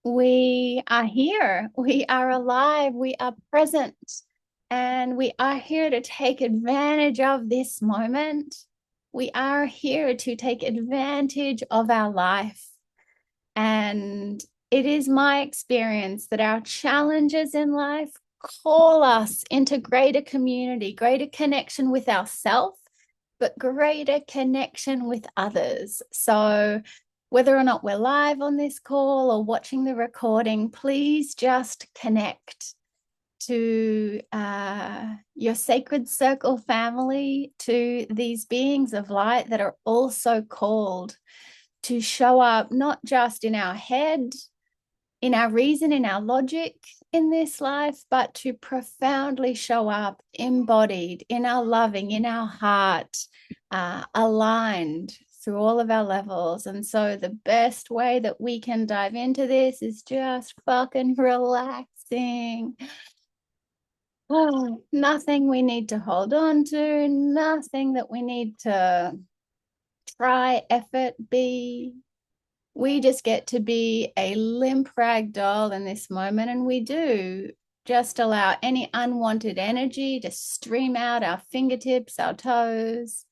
We are here. We are alive. We are present. And we are here to take advantage of this moment. We are here to take advantage of our life. And it is my experience that our challenges in life call us into greater community, greater connection with ourselves, but greater connection with others. So, whether or not we're live on this call or watching the recording, please just connect to your sacred circle family, to these beings of light that are also called to show up not just in our head, in our reason, in our logic in this life, but to profoundly show up embodied in our loving, in our heart, aligned through all of our levels. And so the best way that we can dive into this is just fucking relaxing. Oh, nothing we need to hold on to, nothing that we need to try, effort, be. We just get to be a limp rag doll in this moment, and we do just allow any unwanted energy to stream out our fingertips, our toes.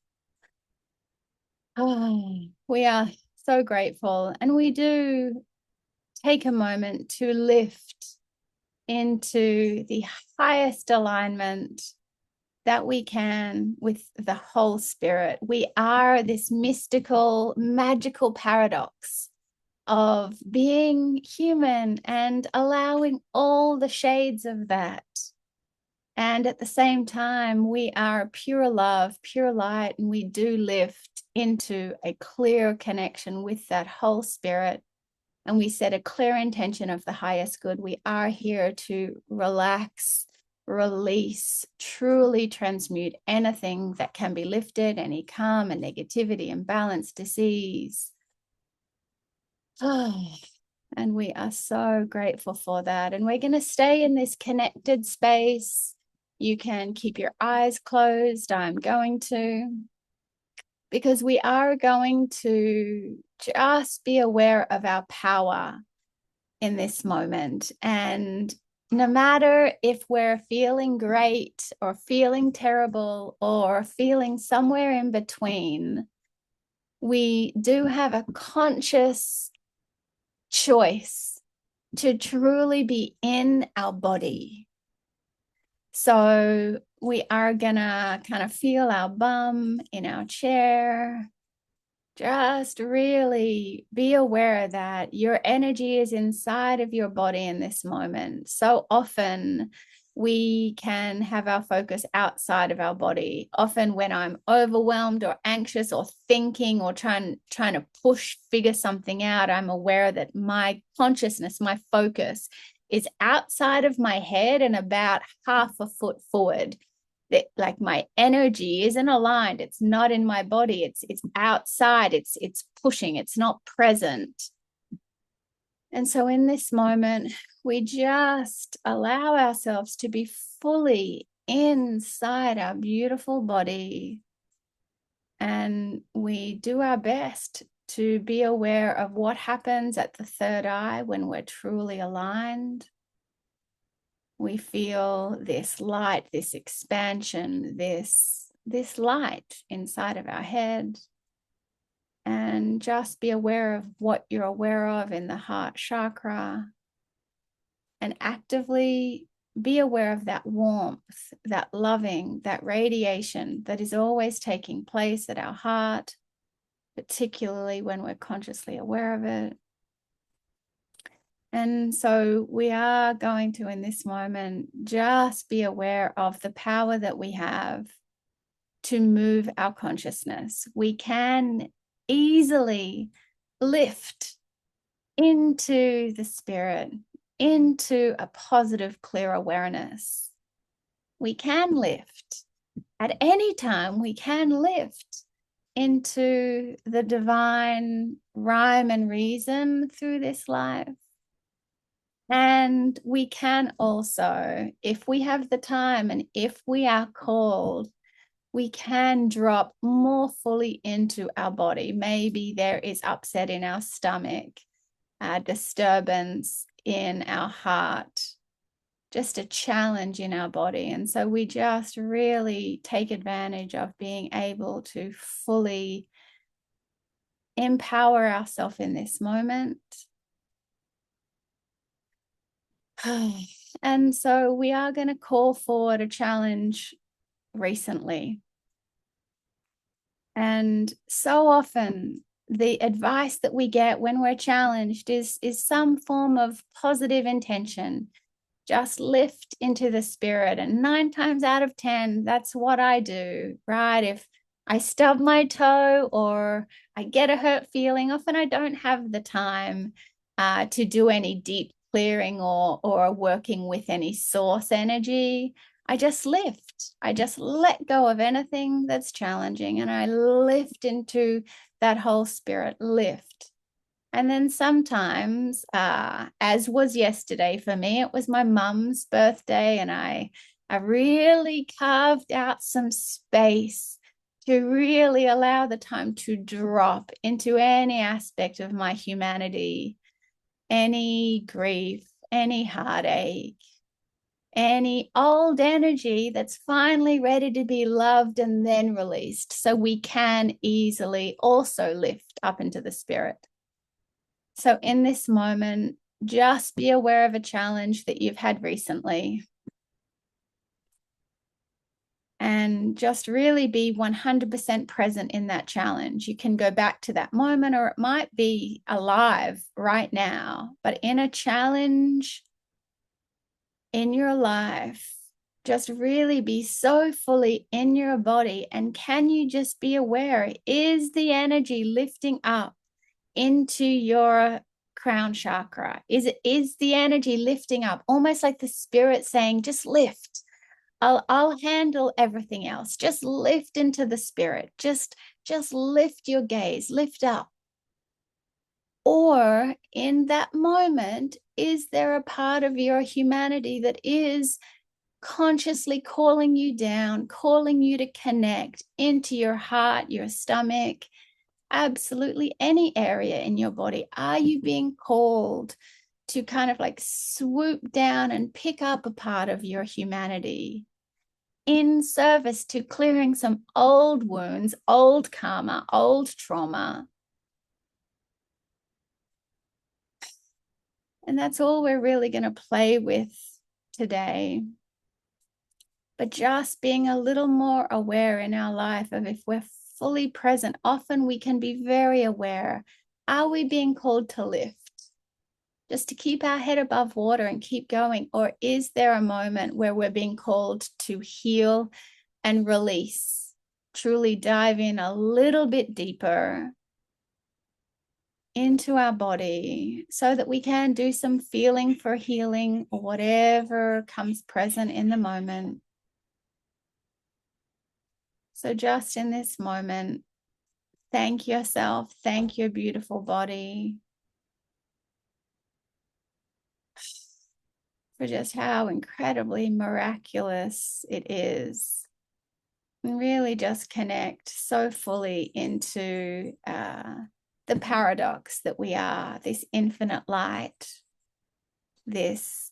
Oh, we are so grateful, and we do take a moment to lift into the highest alignment that we can with the whole spirit. We are this mystical, magical paradox of being human and allowing all the shades of that. And at the same time, we are pure love, pure light, and we do lift into a clear connection with that whole spirit. And we set a clear intention of the highest good. We are here to relax, release, truly transmute anything that can be lifted, any karma, negativity, imbalance, disease. And we are so grateful for that. And we're going to stay in this connected space. You can keep your eyes closed. I'm going to, because we are going to just be aware of our power in this moment. And no matter if we're feeling great or feeling terrible or feeling somewhere in between, we do have a conscious choice to truly be in our body. So we are gonna kind of feel our bum in our chair. Just really be aware that your energy is inside of your body in this moment. So often we can have our focus outside of our body. Often when I'm overwhelmed or anxious or thinking or trying to figure something out, I'm aware that my consciousness, my focus is outside of my head and about half a foot forward. That, like, my energy isn't aligned, it's not in my body, it's outside, it's pushing, it's not present. And so in this moment, we just allow ourselves to be fully inside our beautiful body, and we do our best to be aware of what happens at the third eye when we're truly aligned. We feel this light, this expansion, this light inside of our head. And just be aware of what you're aware of in the heart chakra. And actively be aware of that warmth, that loving, that radiation that is always taking place at our heart, particularly when we're consciously aware of it. And so we are going to, in this moment, just be aware of the power that we have to move our consciousness. We can easily lift into the spirit, into a positive, clear awareness. We can lift. At any time, we can lift into the divine rhyme and reason through this life. And we can also, if we have the time and if we are called, we can drop more fully into our body. Maybe there is upset in our stomach, disturbance in our heart, just a challenge in our body. And so we just really take advantage of being able to fully empower ourselves in this moment. And so we are going to call forward a challenge recently. And so often the advice that we get when we're challenged is some form of positive intention. Just lift into the spirit. And 9 times out of 10, that's what I do, right? If I stub my toe or I get a hurt feeling, often I don't have the time to do any deep clearing or working with any source energy. I just lift. I just let go of anything that's challenging and I lift into that whole spirit lift. And then sometimes, as was yesterday for me, it was my mum's birthday, and I really carved out some space to really allow the time to drop into any aspect of my humanity, any grief, any heartache, any old energy that's finally ready to be loved and then released, so we can easily also lift up into the spirit. So in this moment, just be aware of a challenge that you've had recently and just really be 100% present in that challenge. You can go back to that moment, or it might be alive right now, but in a challenge in your life, just really be so fully in your body. And can you just be aware, is the energy lifting up into your crown chakra? Is the energy lifting up, almost like the spirit saying, just lift. I'll handle everything else. Just lift into the spirit. Just lift your gaze, lift up. Or in that moment, is there a part of your humanity that is consciously calling you down, calling you to connect into your heart, your stomach, absolutely any area in your body? Are you being called to kind of like swoop down and pick up a part of your humanity in service to clearing some old wounds, old karma, old trauma? And that's all we're really going to play with today. But just being a little more aware in our life of, if we're fully present, often we can be very aware. Are we being called to lift? Just to keep our head above water and keep going? Or is there a moment where we're being called to heal and release? Truly dive in a little bit deeper into our body so that we can do some feeling for healing or whatever comes present in the moment. So just in this moment, thank yourself, thank your beautiful body for just how incredibly miraculous it is. And really just connect so fully into the paradox that we are, this infinite light, this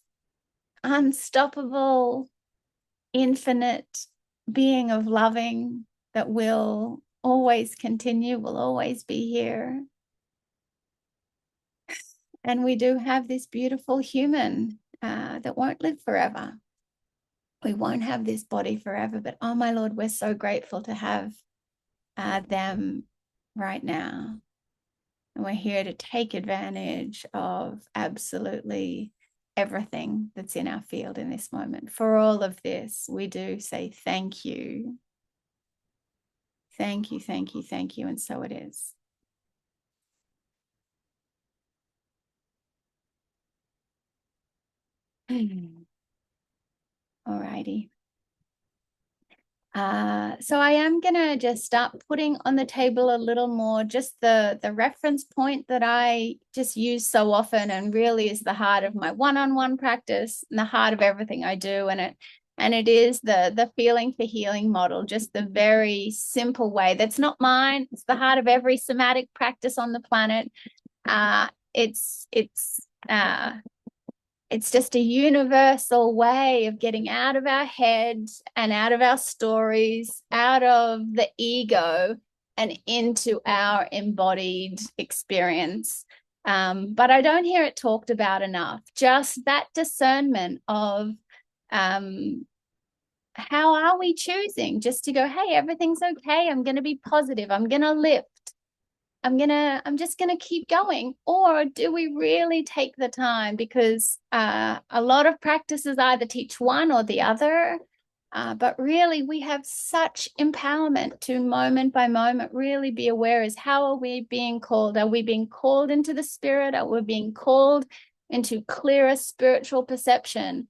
unstoppable, infinite being of loving that will always continue, will always be here. And we do have this beautiful human that won't live forever. We won't have this body forever, but oh my Lord, we're so grateful to have them right now. And we're here to take advantage of absolutely everything that's in our field in this moment. For all of this, we do say thank you. Thank you, thank you, thank you. And so it is. All righty. So I am going to just start putting on the table a little more just the reference point that I just use so often and really is the heart of my one-on-one practice and the heart of everything I do. And And it is the feeling for healing model, just the very simple way. That's not mine. It's the heart of every somatic practice on the planet. It's just a universal way of getting out of our heads and out of our stories, out of the ego and into our embodied experience. But I don't hear it talked about enough. Just that discernment of how are we choosing just to go, hey, everything's okay. I'm going to be positive. I'm going to lift. I'm just gonna keep going. Or do we really take the time? Because a lot of practices either teach one or the other, but really we have such empowerment to moment by moment really be aware is how are we being called? Are we being called into the spirit? Are we being called into clearer spiritual perception?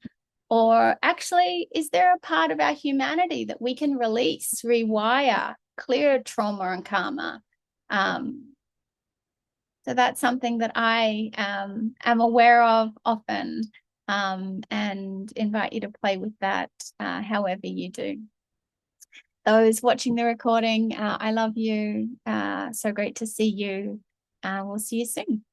Or actually, is there a part of our humanity that we can release, rewire, clear trauma and karma? Um, so that's something that I am aware of often, and invite you to play with that however you do. Those watching the recording, I love you. So great to see you. We'll see you soon.